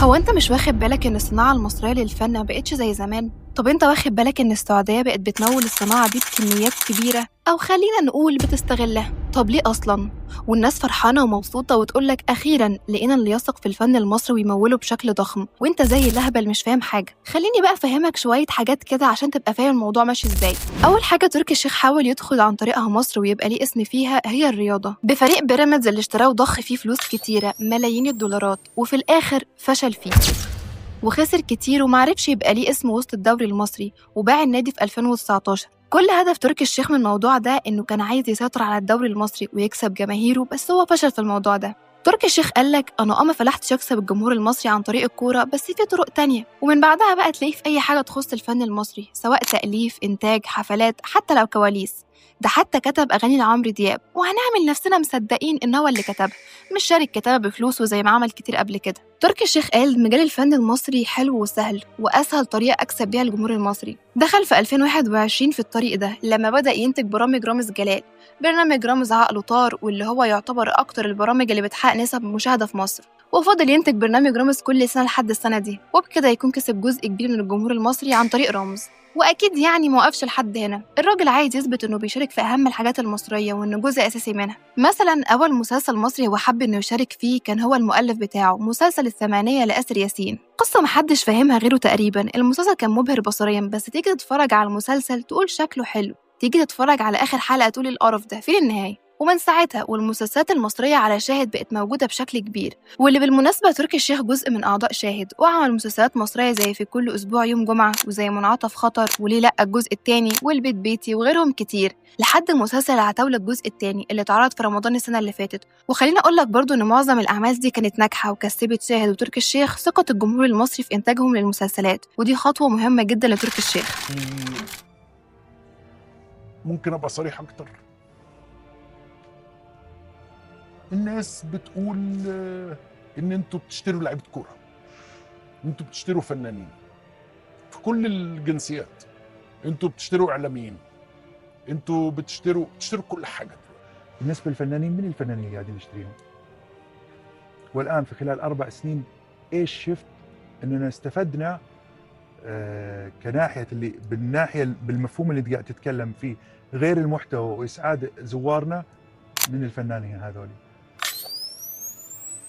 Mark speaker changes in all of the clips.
Speaker 1: هو انت مش واخد بالك ان الصناعة المصرية للفن ما بقتش زي زمان؟ طب انت واخد بالك ان السعودية بقت بتمول الصناعة دي بكميات كبيرة، او خلينا نقول بتستغلها؟ طب ليه اصلا؟ والناس فرحانة ومبسوطة وتقولك اخيرا لقينا اللي يثق في الفن المصري ويموله بشكل ضخم، وانت زي اللهبل مش فاهم حاجة. خليني بقى افهمك شوية حاجات كده عشان تبقى فاهم الموضوع ماشي ازاي. اول حاجة تركي الشيخ حاول يدخل عن طريقها مصر ويبقى ليه اسم فيها، هي الرياضة، بفريق بيراميدز اللي اشتراه وضخ فيه فلوس كتيرة ملايين الدولارات، وفي الاخر فشل فيه وخسر كتير ومعرفش يبقى ليه اسم وسط الدوري المصري، وباع النادي في 2019. كل هدف تركي الشيخ من الموضوع ده إنه كان عايز يسيطر على الدوري المصري ويكسب جماهيره، بس هو فشل في الموضوع ده. تركي الشيخ قالك أنا ما فلحتش أكسب الجمهور المصري عن طريق الكورة، بس في طرق تانية. ومن بعدها بقى تلاقيه في أي حاجة تخص الفن المصري، سواء تأليف، إنتاج، حفلات، حتى لو كواليس. ده حتى كتب أغاني لعمرو دياب، وهنعمل نفسنا مصدقين إن هو اللي كتبها، مش شارك كتابة بفلوسه زي ما عمل كتير قبل كده. تركي الشيخ قال مجال الفن المصري حلو وسهل، وأسهل طريقة أكسب بيها الجمهور المصري. دخل في 2021 في الطريق ده لما بدأ ينتج برامج رامز جلال، برنامج رامز عقله طار، واللي هو يعتبر أكتر البرامج اللي بتحقق نسب مشاهدة في مصر. وفضل ينتج برنامج رامز كل سنة لحد السنة دي، وبكده يكون كسب جزء كبير من الجمهور المصري عن طريق رامز. وأكيد يعني موقفش لحد هنا، الراجل عايز يثبت إنه بيشارك في أهم الحاجات المصرية وإنه جزء أساسي منها. مثلا أول مسلسل مصري هو حب إنه يشارك فيه كان هو المؤلف بتاعه، مسلسل الثمانية لآسر ياسين. قصة محدش فاهمها غيره تقريبا. المسلسل كان مبهر بصريا، بس تيجي تتفرج على المسلسل تقول شكله حلو، تيجي تتفرج على آخر حلقة تقول القرف ده، فين النهاية؟ ومن ساعتها والمسلسلات المصرية على شاهد بقت موجودة بشكل كبير، واللي بالمناسبة تركي الشيخ جزء من أعضاء شاهد، وعمل مسلسلات مصرية زي في كل أسبوع يوم جمعة، وزي منعطف خطر، وليه لأ الجزء التاني، والبيت بيتي، وغيرهم كتير، لحد مسلسل العتاولة الجزء التاني اللي اتعرض في رمضان السنة اللي فاتت. وخليني أقولك برضو إن معظم الأعمال دي كانت ناجحة وكسبت شاهد وتركي الشيخ ثقة الجمهور المصري في إنتاجهم للمسلسلات، ودي خطوة مهمة جدا لتركي الشيخ.
Speaker 2: ممكن ابقى صريح اكتر؟ الناس بتقول ان انتوا بتشتروا لعيبه كوره، انتوا بتشتروا فنانين في كل الجنسيات، انتوا بتشتروا اعلاميين، انتوا بتشتروا كل حاجه.
Speaker 3: بالنسبه للفنانين، من الفنانين اللي قاعدين نشتريهم؟ والان في خلال 4 سنين ايش شفت اننا استفدنا كناحيه بالمفهوم اللي قاعد تتكلم فيه، غير المحتوى واسعاد زوارنا، من الفنانين هذول.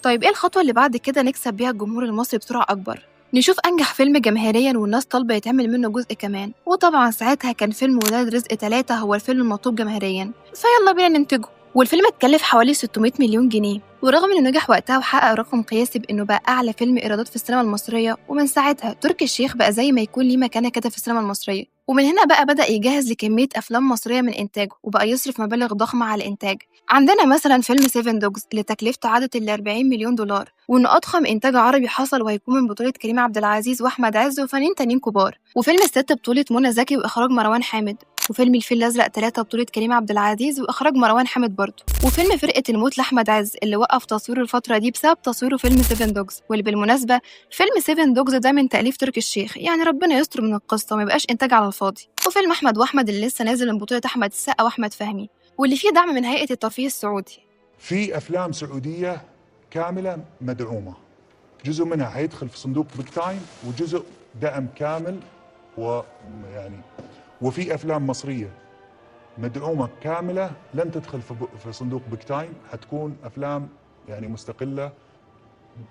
Speaker 1: طيب إيه الخطوة اللي بعد كده نكسب بيها الجمهور المصري بسرعة أكبر؟ نشوف أنجح فيلم جماهيريا والناس طالبة يتعمل منه جزء كمان، وطبعا ساعتها كان فيلم ولاد رزق 3 هو الفيلم المطلوب جماهيريا، فيلا بينا ننتجه. والفيلم اتكلف حوالي 600 مليون جنيه، ورغم إنه نجح وقتها وحقق رقم قياسي بإنه بقى أعلى فيلم إيرادات في السينما المصرية، ومن ساعتها تركي الشيخ بقى زي ما يكون ليه مكانة كده في السينما المصرية. ومن هنا بقى بدأ يجهز لكمية أفلام مصرية من إنتاجه، وبقى يصرف مبالغ ضخمة على الإنتاج. عندنا مثلا فيلم 7 دوجز اللي تكلفته عدت ال 40 مليون دولار، وإنه أضخم إنتاج عربي حصل، وهيكون من بطولة كريم عبد العزيز وأحمد عز وفنانين تانيين كبار. وفيلم الست بطولة منى زكي وإخراج مروان حامد. وفيلم الفيل الأزرق 3 بطولة كريم عبد العزيز وإخراج مروان حامد برضه. وفيلم فرقة الموت لأحمد عز اللي وقف تصويره الفترة دي بسبب تصويره فيلم 7 دوجز، واللي بالمناسبة فيلم 7 دوجز ده من تأليف تركي الشيخ، يعني ربنا يستر من القصة وما يبقاش إنتاج على الفاضي. وفيلم أحمد وأحمد اللي لسه نازل من بطولة أحمد السقا وأحمد فهمي، واللي فيه دعم من هيئة الترفيه السعودي.
Speaker 2: في افلام سعوديه كامله مدعومه، جزء منها حيدخل في صندوق بيج تايم وجزء دعم كامل، وفي افلام مصريه مدعومه كامله لن تدخل في صندوق بيج تايم، حتكون افلام يعني مستقله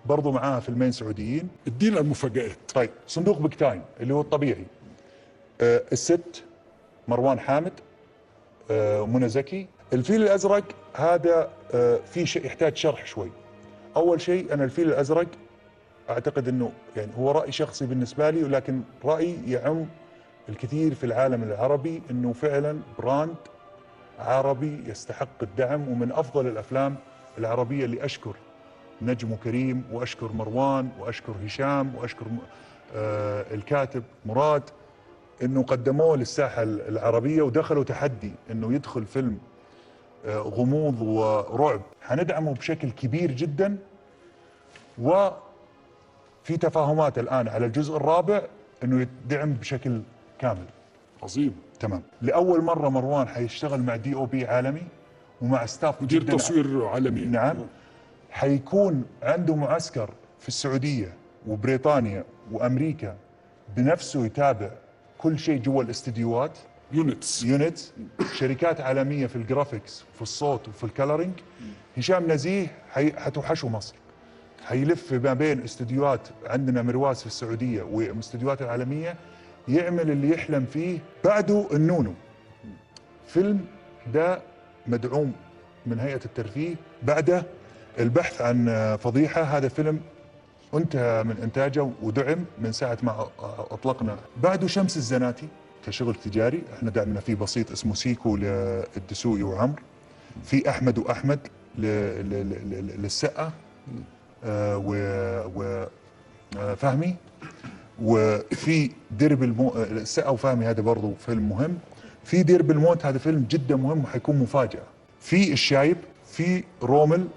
Speaker 2: برضو معاها فيلمين سعوديين. ادينا المفاجآت. طيب صندوق بيج تايم اللي هو الطبيعي، الست، مروان حامد، منى زكي. الفيل الازرق هذا في شيء يحتاج شرح شوي. اول شيء انا الفيل الازرق اعتقد انه يعني هو راي شخصي بالنسبه لي، ولكن راي يعم الكثير في العالم العربي، انه فعلا براند عربي يستحق الدعم، ومن افضل الافلام العربيه اللي اشكر نجم كريم، واشكر مروان، واشكر هشام، واشكر الكاتب مراد، انه قدموه للساحه العربيه ودخلوا تحدي انه يدخل فيلم غموض ورعب. حندعمه بشكل كبير جدا، وفي تفاهمات الان على الجزء الرابع انه يدعم بشكل كامل. عظيم. تمام. لاول مره مروان حيشتغل مع دي او بي عالمي ومع ستاف
Speaker 4: مدير تصوير عالمي.
Speaker 2: نعم. حيكون عنده معسكر في السعوديه وبريطانيا وامريكا بنفسه يتابع كل شيء جوا الاستديوهات، يونتس شركات عالميه في الجرافيكس وفي الصوت وفي الكالرينج. هشام نزيه حتوحشوا مصر، حيلف ما بين استديوهات عندنا مرواز في السعوديه والاستديوهات العالميه، يعمل اللي يحلم فيه. بعده النونو، فيلم ده مدعوم من هيئه الترفيه. بعده البحث عن فضيحه، هذا فيلم انتهى من انتاجه ودعم من ساعه ما اطلقنا. بعده شمس الزناتي كشغل تجاري، احنا دعمنا فيه بسيط، اسمه سيكو للدسوقي وعمر. في احمد واحمد للسقا وفهمي. وفي درب الموت، السقا وفهمي، هذا برضو فيلم مهم. في درب الموت، هذا فيلم جدا مهم وحيكون مفاجأة. في الشايب، في رومل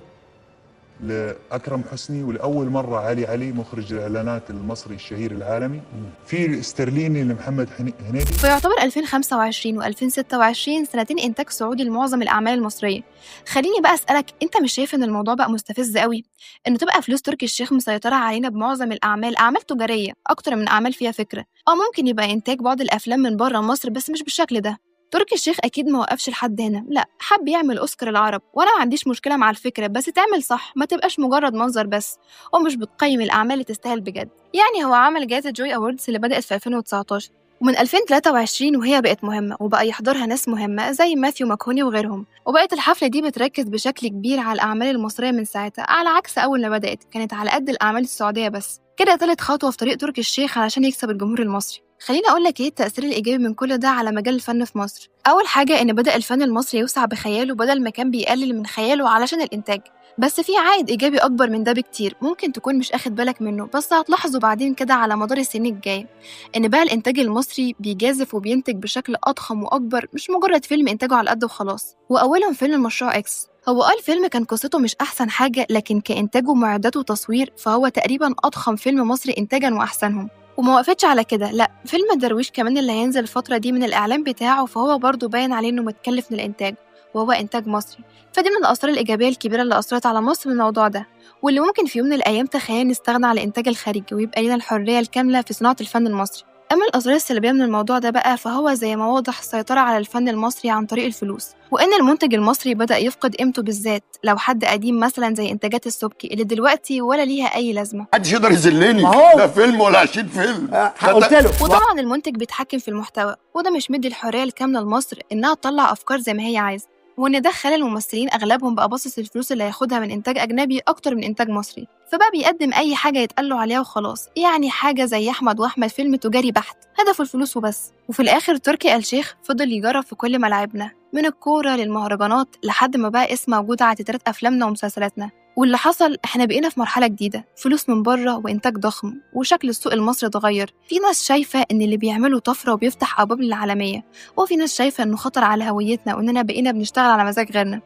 Speaker 2: لأكرم حسني، ولأول مرة علي مخرج الإعلانات المصري الشهير العالمي. في استرليني لمحمد هنيدي.
Speaker 1: فيعتبر 2025 و2026 سنتين إنتاج سعودي لمعظم الأعمال المصرية. خليني بقى أسألك، أنت مش شايف إن الموضوع بقى مستفز قوي؟ إنه تبقى فلوس تركي الشيخ مسيطرة علينا بمعظم الأعمال، أعمال تجارية أكتر من أعمال فيها فكرة. ممكن يبقى إنتاج بعض الأفلام من بره مصر بس مش بالشكل ده. تركي الشيخ أكيد ما وقفش لحد هنا، لا، حب يعمل أوسكار العرب، وأنا ما عنديش مشكلة مع الفكرة، بس تعمل صح، ما تبقاش مجرد منظر بس ومش بتقيم الأعمال اللي تستاهل بجد. يعني هو عمل جائزة جوي أوردز اللي بدأت في 2019، ومن 2023 وهي بقت مهمة وبقى يحضرها ناس مهمة زي ماثيو ماكوني وغيرهم، وبقت الحفلة دي بتركز بشكل كبير على الأعمال المصرية من ساعتها، على عكس أول ما بدأت كانت على قد الأعمال السعودية بس. كده تالت خطوة في طريق تركي الشيخ علشان يكسب الجمهور المصري. خليني أقول لك إيه التأثير الإيجابي من كل ده على مجال الفن في مصر. أول حاجة إن بدأ الفن المصري يوسع بخياله بدل ما كان بيقلل من خياله علشان الإنتاج. بس في عائد إيجابي أكبر من ده بكتير، ممكن تكون مش أخد بالك منه، بس هتلاحظه بعدين كده على مدار السنين الجاية، إن بقى الإنتاج المصري بيجازف وبينتج بشكل أضخم وأكبر، مش مجرد فيلم إنتاجه على قد وخلاص. وأولهم فيلم المشروع إكس. هو الفيلم كان قصته مش أحسن حاجة، لكن كإنتاج ومعدات وتصوير فهو تقريبا أضخم فيلم مصري إنتاجا وأحسنهم. وما وقفتش على كده، لا، فيلم الدرويش كمان اللي هينزل الفترة دي من الإعلان بتاعه فهو برضه باين عليه إنه متكلف من الإنتاج، وهو إنتاج مصري. فدي من الآثار الإيجابية الكبيرة اللي أثرت على مصر من الموضوع ده، واللي ممكن في يوم من الأيام تخلينا نستغنى عن الإنتاج الخارجي ويبقى لنا الحرية الكاملة في صناعة الفن المصري. أما الآثار السلبية من الموضوع ده بقى فهو زي ما واضح السيطرة على الفن المصري عن طريق الفلوس، وإن المنتج المصري بدأ يفقد قيمته، بالذات لو حد قديم مثلا زي إنتاجات السبكي اللي دلوقتي ولا ليها أي لازمة.
Speaker 4: محدش يقدر يذلني، لا فيلم ولا 20 فيلم.
Speaker 5: قلت له.
Speaker 1: وطبعا المنتج بيتحكم في المحتوى، وده مش مدي الحرية الكاملة لمصر إنها تطلع أفكار زي ما هي عايزة، وإن ده خلى الممثلين أغلبهم بقى باصص الفلوس اللي هياخدها من إنتاج أجنبي أكتر من إنتاج مصري، فبقى بيقدم أي حاجة يتقاله عليها وخلاص. يعني حاجة زي أحمد وأحمد، فيلم تجاري بحت هدفه الفلوس وبس. وفي الآخر تركي آل الشيخ فضل يجرب في كل ملاعبنا، من الكورة للمهرجانات، لحد ما بقى اسم موجود على تترات أفلامنا ومسلسلاتنا. واللي حصل إحنا بقينا في مرحلة جديدة، فلوس من بره وإنتاج ضخم، وشكل السوق المصري اتغير. في ناس شايفة إن اللي بيعمله طفرة وبيفتح أبواب للعالمية، وفي ناس شايفة إنه خطر على هويتنا وإننا بقينا بنشتغل على مزاج غيرنا.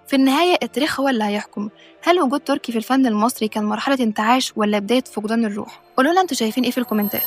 Speaker 1: في النهاية التاريخ هو اللي هيحكم، هل وجود تركي في الفن المصري كان مرحلة انتعاش ولا بداية فقدان الروح؟ قولوا لنا انتوا شايفين إيه في الكومنتات.